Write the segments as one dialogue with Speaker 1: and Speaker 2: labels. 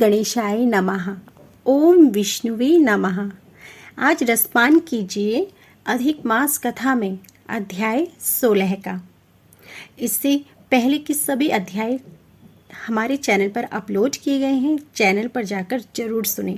Speaker 1: गणेशाय नमः। ओम विष्णुवे नमः। आज रसपान कीजिए अधिक मास कथा में अध्याय 16 का। इससे पहले के सभी अध्याय हमारे चैनल पर अपलोड किए गए हैं। चैनल पर जाकर जरूर सुनें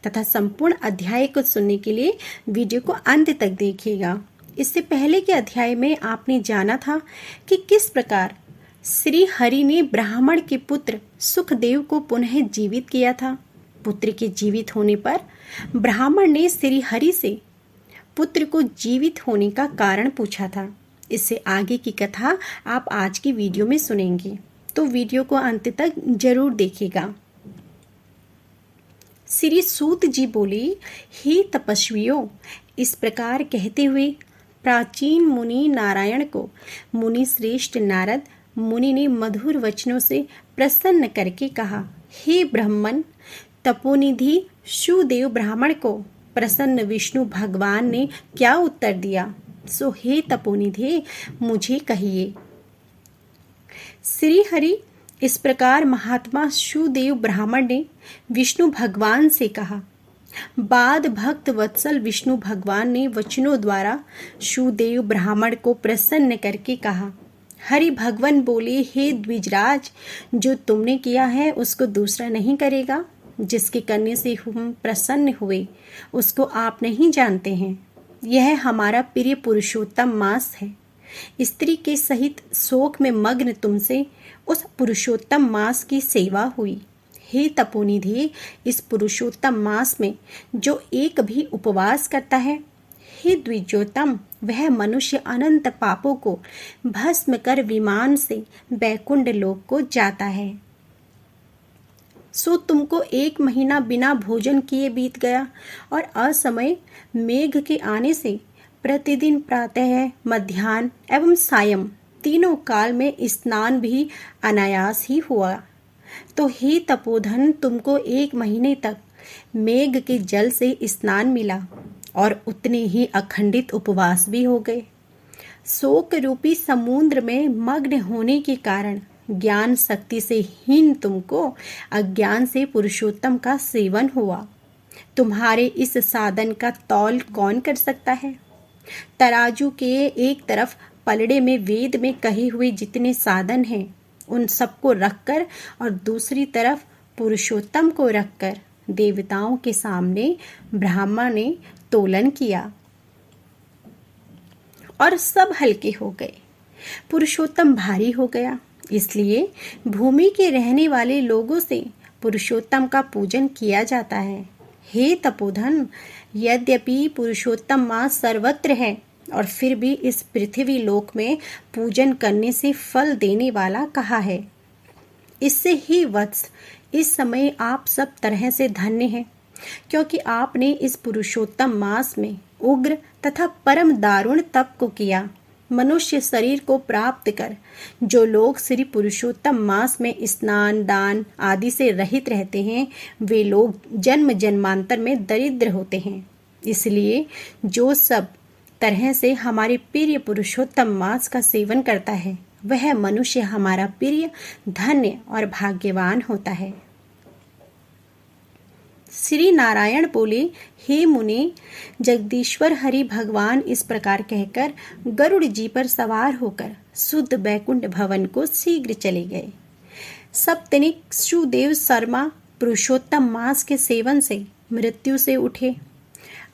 Speaker 1: तथा संपूर्ण अध्याय को सुनने के लिए वीडियो को अंत तक देखिएगा। इससे पहले के अध्याय में आपने जाना था कि किस प्रकार श्री हरि ने ब्राह्मण के पुत्र सुखदेव को पुनः जीवित किया था। पुत्र के जीवित होने पर ब्राह्मण ने श्री हरि से पुत्र को जीवित होने का कारण पूछा था। इससे आगे की कथा आप आज की वीडियो में सुनेंगे, तो वीडियो को अंत तक जरूर देखिएगा। श्री सूत जी बोले, हे तपस्वियों, इस प्रकार कहते हुए प्राचीन मुनि नारायण को मुनि श्रेष्ठ नारद मुनि ने मधुर वचनों से प्रसन्न करके कहा, हे ब्राह्मण, तपोनिधि सुदेव ब्राह्मण को प्रसन्न विष्णु भगवान ने क्या उत्तर दिया, सो हे तपोनिधि मुझे कहिए। श्री हरि इस प्रकार महात्मा सुदेव ब्राह्मण ने विष्णु भगवान से कहा। बाद भक्त वत्सल विष्णु भगवान ने वचनों द्वारा सुदेव ब्राह्मण को प्रसन्न करके कहा। हरि भगवान बोले, हे द्विजराज, जो तुमने किया है उसको दूसरा नहीं करेगा। जिसके करने से हम प्रसन्न हुए उसको आप नहीं जानते हैं। यह हमारा प्रिय पुरुषोत्तम मास है। स्त्री के सहित शोक में मग्न तुमसे उस पुरुषोत्तम मास की सेवा हुई। हे तपोनिधि, इस पुरुषोत्तम मास में जो एक भी उपवास करता है, हे द्विजोत्तम, वह मनुष्य अनंत पापों को भस्म कर विमान से बैकुंठ लोक को जाता है। सो तुमको 1 महीना बिना भोजन किए बीत गया और असमय मेघ के आने से प्रतिदिन प्रातः, मध्याह्न एवं सायं तीनों काल में स्नान भी अनायास ही हुआ। तो हे तपोधन, तुमको 1 महीने तक मेघ के जल से स्नान मिला और उतने ही अखंडित उपवास भी हो गए। शोक रूपी समुद्र में मग्न होने के कारण ज्ञान शक्ति से हीन तुमको अज्ञान से पुरुषोत्तम का सेवन हुआ। तुम्हारे इस साधन का तौल कौन कर सकता है। तराजू के एक तरफ पलड़े में वेद में कहे हुए जितने साधन हैं उन सबको रखकर और दूसरी तरफ पुरुषोत्तम को रखकर देवताओं के सामने ब्राह्मण ने तोलन किया और सब हल्के हो गए। पुरुषोत्तम भारी हो गया, इसलिए भूमि के रहने वाले लोगों से पुरुषोत्तम का पूजन किया जाता है। हे तपोधन, यद्यपि पुरुषोत्तम मास सर्वत्र है और फिर भी इस पृथ्वी लोक में पूजन करने से फल देने वाला कहा है। इससे ही वत्स, इस समय आप सब तरह से धन्य हैं, क्योंकि आपने इस पुरुषोत्तम मास में उग्र तथा परम दारुण तप को किया। मनुष्य शरीर को प्राप्त कर जो लोग श्री पुरुषोत्तम मास में स्नान दान आदि से रहित रहते हैं, वे लोग जन्म जन्मांतर में दरिद्र होते हैं। इसलिए जो सब तरह से हमारे प्रिय पुरुषोत्तम मास का सेवन करता है, वह मनुष्य हमारा प्रिय, धन्य और भाग्यवान होता है। श्री नारायण बोले, हे मुने, जगदीश्वर हरि भगवान इस प्रकार कहकर गरुड़ जी पर सवार होकर शुद्ध बैकुंठ भवन को शीघ्र चले गए। सप्तनिक सुदेव शर्मा पुरुषोत्तम मास के सेवन से मृत्यु से उठे।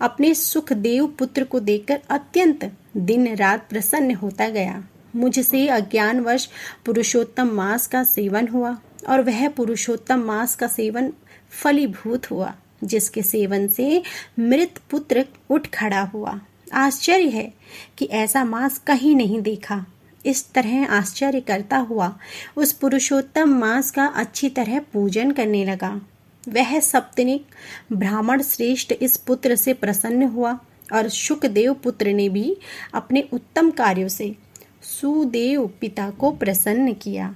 Speaker 1: अपने सुखदेव पुत्र को देखकर अत्यंत दिन रात प्रसन्न होता गया। मुझसे अज्ञानवश पुरुषोत्तम मास का सेवन हुआ और वह पुरुषोत्तम मास का सेवन फलीभूत हुआ, जिसके सेवन से मृत पुत्र उठ खड़ा हुआ। आश्चर्य है कि ऐसा मास कहीं नहीं देखा। इस तरह आश्चर्य करता हुआ उस पुरुषोत्तम मास का अच्छी तरह पूजन करने लगा। वह सप्तनिक ब्राह्मण श्रेष्ठ इस पुत्र से प्रसन्न हुआ और शुकदेव पुत्र ने भी अपने उत्तम कार्यों से सुदेव पिता को प्रसन्न किया।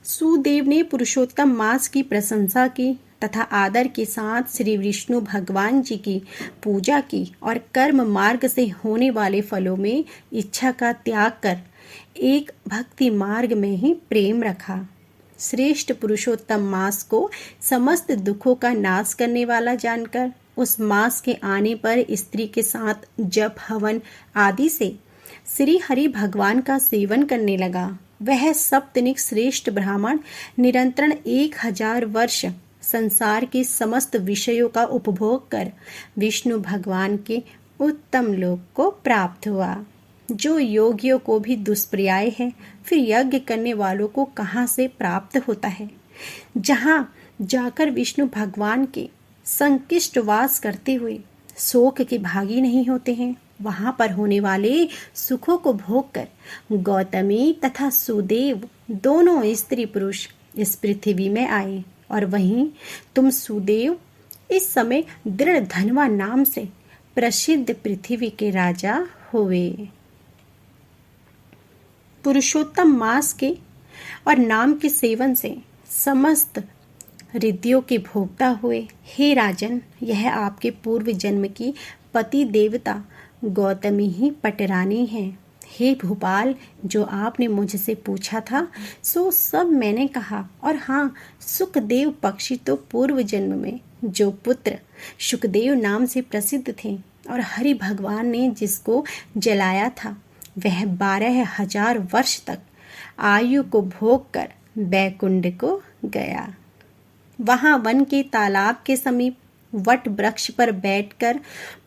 Speaker 1: सुदेव ने पुरुषोत्तम मास की प्रशंसा की तथा आदर के साथ श्री विष्णु भगवान जी की पूजा की और कर्म मार्ग से होने वाले फलों में इच्छा का त्याग कर एक भक्ति मार्ग में ही प्रेम रखा। श्रेष्ठ पुरुषोत्तम मास को समस्त दुखों का नाश करने वाला जानकर उस मास के आने पर स्त्री के साथ जप हवन आदि से श्री हरि भगवान का सेवन करने लगा। वह सप्तनिक श्रेष्ठ ब्राह्मण निरंतर 1000 वर्ष संसार के समस्त विषयों का उपभोग कर विष्णु भगवान के उत्तम लोक को प्राप्त हुआ। जो योगियों को भी दुष्पर्याय है, फिर यज्ञ करने वालों को कहाँ से प्राप्त होता है। जहाँ जाकर विष्णु भगवान के संकिष्ट वास करते हुए शोक के भागी नहीं होते हैं, वहां पर होने वाले सुखों को भोग कर गौतमी तथा सुदेव दोनों स्त्री पुरुष इस पृथ्वी में आए। और वहीं तुम सुदेव इस समय दृढ़ धनवा नाम से प्रसिद्ध पृथ्वी के राजा हुए। पुरुषोत्तम मास के और नाम के सेवन से समस्त रिद्धियों के भोक्ता हुए। हे राजन, यह आपके पूर्व जन्म की पति देवता गौतमी ही पटरानी है। हे भूपाल, जो आपने मुझसे पूछा था सो सब मैंने कहा। और हाँ, सुखदेव पक्षी तो पूर्व जन्म में जो पुत्र सुखदेव नाम से प्रसिद्ध थे और हरि भगवान ने जिसको जलाया था, वह 12,000 वर्ष तक आयु को भोग कर बैकुंठ को गया। वहां वन के तालाब के समीप वट वृक्ष पर बैठकर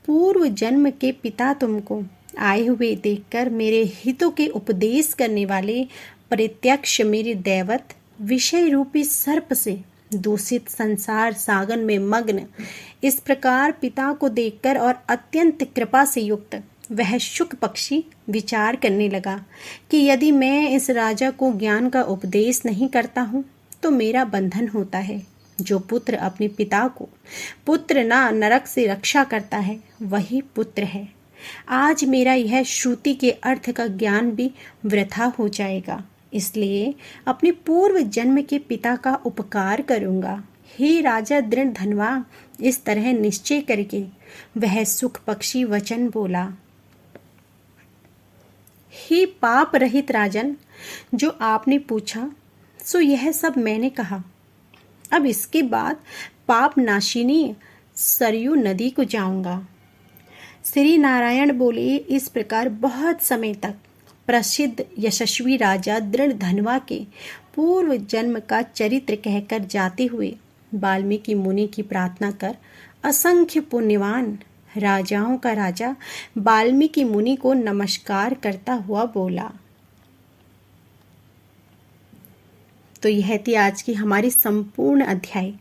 Speaker 1: पूर्व जन्म के पिता तुमको आए हुए देखकर मेरे हितों के उपदेश करने वाले प्रत्यक्ष मेरे दैवत विषय रूपी सर्प से दूषित संसार सागर में मग्न इस प्रकार पिता को देखकर और अत्यंत कृपा से युक्त वह शुक पक्षी विचार करने लगा कि यदि मैं इस राजा को ज्ञान का उपदेश नहीं करता हूँ तो मेरा बंधन होता है। जो पुत्र अपने पिता को पुत्र ना नरक से रक्षा करता है वही पुत्र है। आज मेरा यह श्रुति के अर्थ का ज्ञान भी वृथा हो जाएगा, इसलिए अपने पूर्व जन्म के पिता का उपकार करूंगा। हे राजा दृढ़ धनवा, इस तरह निश्चय करके वह सुख पक्षी वचन बोला। हे पाप रहित राजन, जो आपने पूछा सो यह सब मैंने कहा। अब इसके बाद पाप नाशिनी सरयू नदी को जाऊंगा। श्री नारायण बोले, इस प्रकार बहुत समय तक प्रसिद्ध यशस्वी राजा दृढ़ धनवा के पूर्व जन्म का चरित्र कहकर जाते हुए वाल्मीकि मुनि की प्रार्थना कर असंख्य पुण्यवान राजाओं का राजा वाल्मीकि मुनि को नमस्कार करता हुआ बोला। तो यह थी आज की हमारी संपूर्ण अध्याय।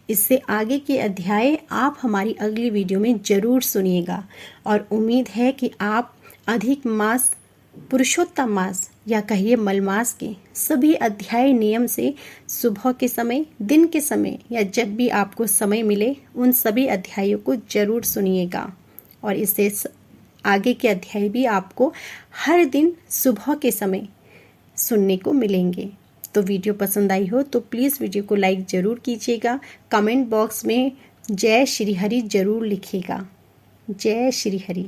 Speaker 1: इससे आगे के अध्याय आप हमारी अगली वीडियो में जरूर सुनिएगा और उम्मीद है कि आप अधिक मास, पुरुषोत्तम मास या कहिए मलमास के सभी अध्याय नियम से सुबह के समय, दिन के समय या जब भी आपको समय मिले उन सभी अध्यायों को जरूर सुनिएगा। और इससे आगे के अध्याय भी आपको हर दिन सुबह के समय सुनने को मिलेंगे। तो वीडियो पसंद आई हो तो प्लीज़ वीडियो को लाइक ज़रूर कीजिएगा। कमेंट बॉक्स में जय श्री हरि ज़रूर लिखिएगा। जय श्री हरि।